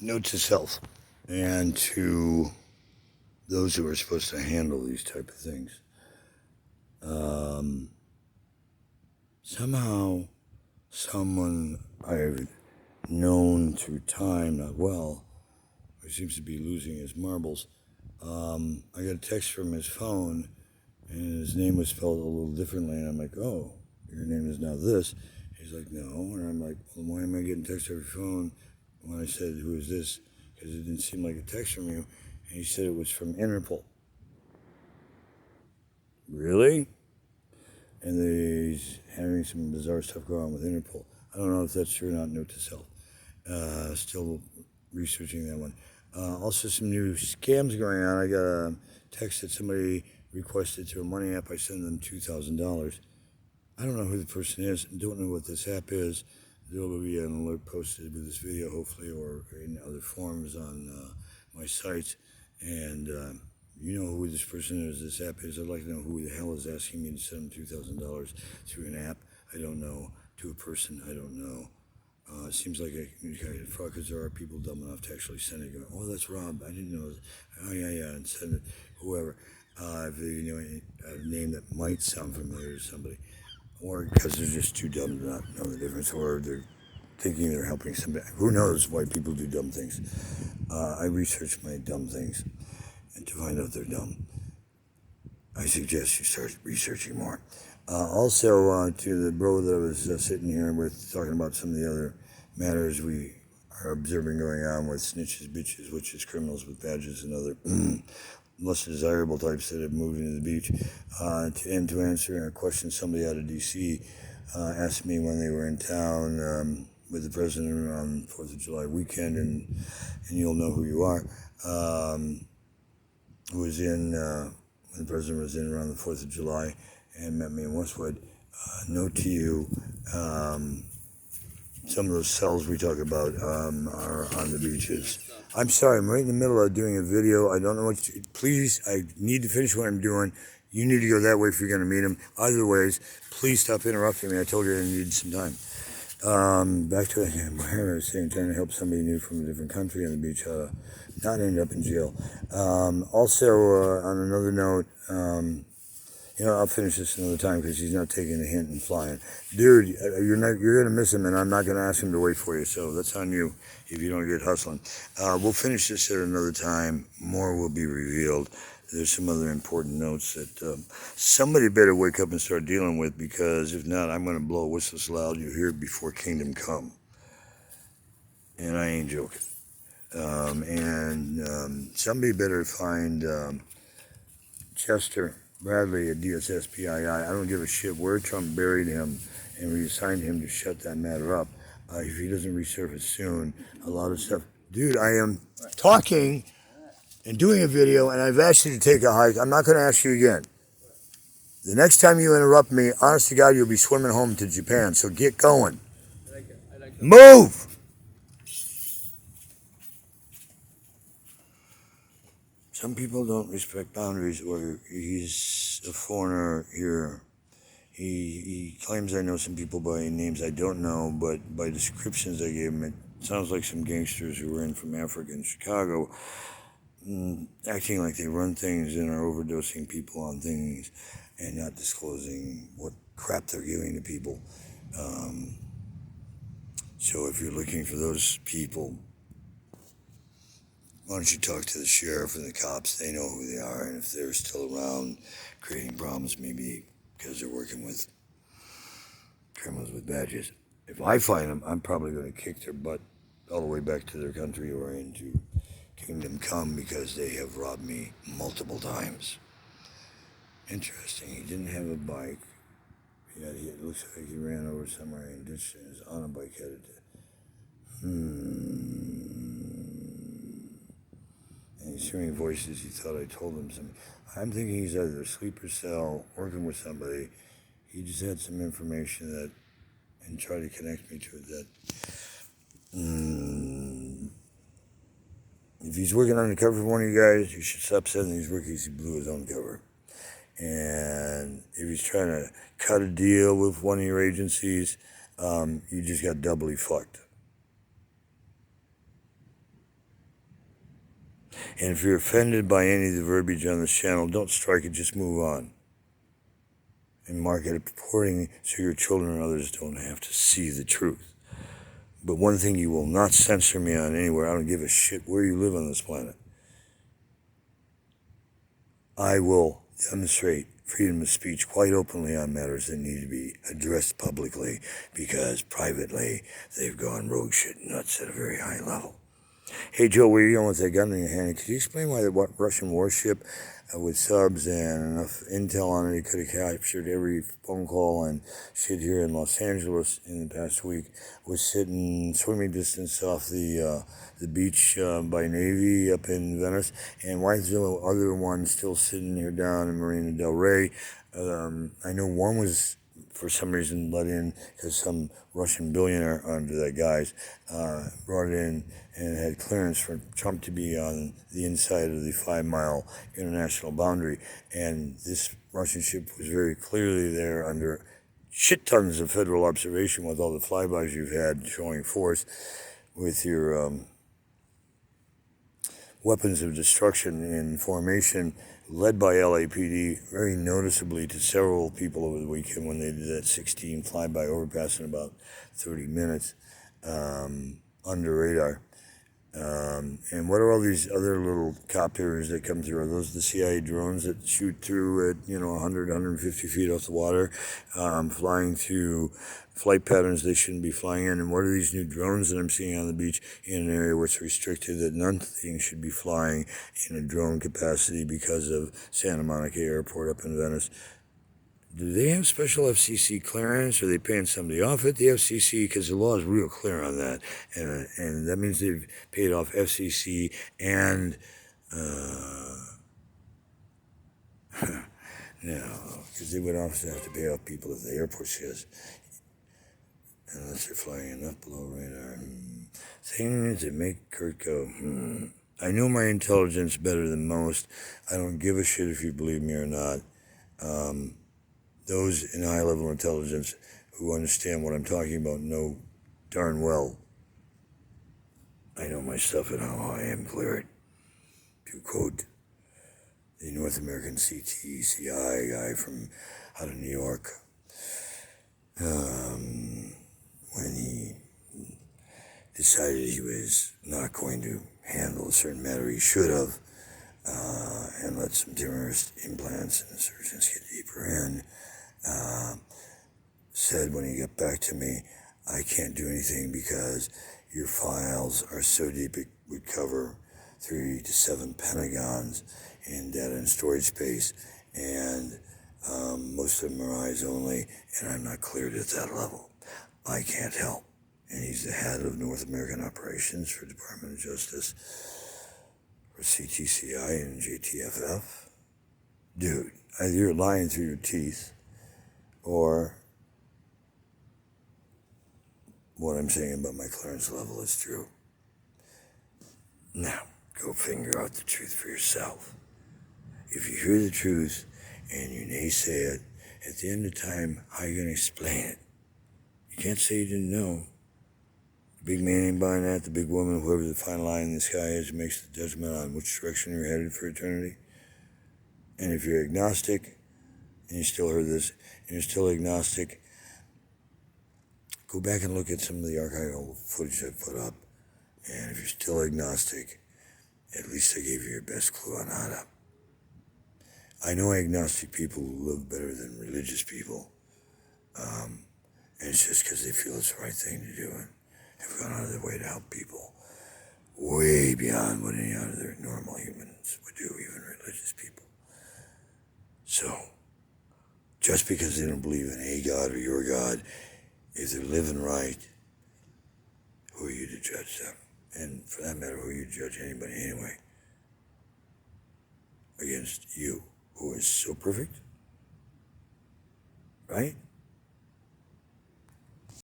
Note to self and to those who are supposed to handle these type of things. Somehow, someone I've known through time, not well, who seems to be losing his marbles, I got a text from his phone, and his name was spelled a little differently, and I'm like, oh, your name is now this. He's like, no, and I'm like, well, why am I getting text on your phone? When I said, who is this? Because it didn't seem like a text from you, and he said it was from Interpol. Really? And he's having some bizarre stuff going on with Interpol. I don't know if that's true or not. Note to self. Still researching that one. Also, some new scams going on. I got a text that somebody requested through a money app. I send them $2,000. I don't know who the person is. Don't know what this app is. There will be an alert posted with this video, hopefully, or in other forms on my sites. And you know who this person is, this app is. I'd like to know who the hell is asking me to send them $2,000 through an app. I don't know. To a person, I don't know. It seems like a communicated fraud because there are people dumb enough to actually send it. Go, oh, that's Rob. I didn't know. Oh, yeah, and send it. Whoever. If you know a name that might sound familiar to somebody, or because they're just too dumb to not know the difference, or they're thinking they're helping somebody. Who knows why people do dumb things? I research my dumb things, and to find out they're dumb, I suggest you start researching more. Also, to the bro that I was sitting here with, talking about some of the other matters we are observing going on with snitches, bitches, witches, criminals with badges, and other less desirable types that have moved into the beach. To answer a question, somebody out of D.C. Asked me when they were in town with the president on 4th of July weekend, and you'll know who you are, who was in, when the president was in around the 4th of July and met me in Westwood. Note to you, some of those cells we talk about are on the beaches. I'm sorry, I'm right in the middle of doing a video. I don't know what please, I need to finish what I'm doing. You need to go that way if you're going to meet him. Either ways, please stop interrupting me. I told you I needed some time. Back to where I was saying, trying to help somebody new from a different country on the beach, not end up in jail. Also, on another note, I'll finish this another time because he's not taking a hint and flying. Dude, you're gonna miss him, and I'm not gonna ask him to wait for you. So that's on you if you don't get hustling. We'll finish this at another time. More will be revealed. There's some other important notes that somebody better wake up and start dealing with, because if not, I'm gonna blow a whistle so loud you hear it before kingdom come. And I ain't joking. Somebody better find Chester Bradley at DSSPII. I don't give a shit where Trump buried him and reassigned him to shut that matter up. If he doesn't resurface soon, a lot of stuff. Dude, I am talking and doing a video, and I've asked you to take a hike. I'm not going to ask you again. The next time you interrupt me, honest to God, you'll be swimming home to Japan. So get going. Move! Some people don't respect boundaries, or he's a foreigner here. He claims I know some people by names I don't know, but by descriptions I gave him, it sounds like some gangsters who were in from Africa and Chicago, acting like they run things and are overdosing people on things and not disclosing what crap they're giving to people. So if you're looking for those people, why don't you talk to the sheriff and the cops? They know who they are, and if they're still around creating problems, maybe because they're working with criminals with badges. If I find them, I'm probably going to kick their butt all the way back to their country or into kingdom come, because they have robbed me multiple times. Interesting. He didn't have a bike. It looks like he ran over somewhere and ditched and is on a bike headed to. And he's hearing voices. He thought I told him something. I'm thinking he's either a sleeper cell, working with somebody. He just had some information that, and tried to connect me to it, that if he's working undercover for one of you guys, you should stop sending these rookies. He blew his own cover. And if he's trying to cut a deal with one of your agencies, you just got doubly fucked. And if you're offended by any of the verbiage on this channel, don't strike it, just move on. And mark it purporting so your children and others don't have to see the truth. But one thing you will not censor me on anywhere, I don't give a shit where you live on this planet. I will demonstrate freedom of speech quite openly on matters that need to be addressed publicly, because privately they've gone rogue shit nuts at a very high level. Hey Joe, where are you going with that gun in your hand? Could you explain why the Russian warship with subs and enough intel on it could have captured every phone call and shit here in Los Angeles in the past week was sitting swimming distance off the beach by Navy up in Venice, and why is the other one still sitting here down in Marina del Rey? I know one was for some reason let in because some Russian billionaire under that guy's brought it in and had clearance for Trump to be on the inside of the 5-mile international boundary. And this Russian ship was very clearly there under shit tons of federal observation with all the flybys you've had showing force with your weapons of destruction in formation, led by LAPD, very noticeably to several people over the weekend when they did that 16 flyby overpass in about 30 minutes under radar. And what are all these other little copters that come through? Are those the CIA drones that shoot through at, 100, 150 feet off the water, flying through flight patterns they shouldn't be flying in? And what are these new drones that I'm seeing on the beach in an area where it's restricted that nothing should be flying in a drone capacity because of Santa Monica Airport up in Venice? Do they have special FCC clearance? Are they paying somebody off at the FCC? Because the law is real clear on that. And that means they've paid off FCC and, no, because they would also have to pay off people at the airport, because unless they're flying enough below radar. Things that make Kurt go, I know my intelligence better than most. I don't give a shit if you believe me or not. Those in high-level intelligence who understand what I'm talking about know darn well I know my stuff and how I am cleared. To quote the North American CTCI guy from out of New York, when he decided he was not going to handle a certain matter he should have, and let some terrorist implants and insurgents get deeper in, said when he got back to me, I can't do anything because your files are so deep it would cover 3 to 7 pentagons in data and storage space, and most of them are eyes only, and I'm not cleared at that level. I can't help. And he's the head of North American Operations for Department of Justice, for CTCI and JTFF. Dude, either you're lying through your teeth, or what I'm saying about my clearance level is true. Now, go figure out the truth for yourself. If you hear the truth and you naysay it, at the end of time, how are you going to explain it? You can't say you didn't know. The big man ain't buying that. The big woman, whoever the final line in the sky is, makes the judgment on which direction you're headed for eternity. And if you're agnostic, and you still heard this, and you're still agnostic, go back and look at some of the archival footage I put up. And if you're still agnostic, at least I gave you your best clue on how to. I know agnostic people who live better than religious people. And it's just because they feel it's the right thing to do and have gone out of their way to help people way beyond what any other normal humans would do, even religious people. So, just because they don't believe in a God or your God, if they're living right, who are you to judge them? And for that matter, who are you to judge anybody anyway? Against you, who is so perfect? Right?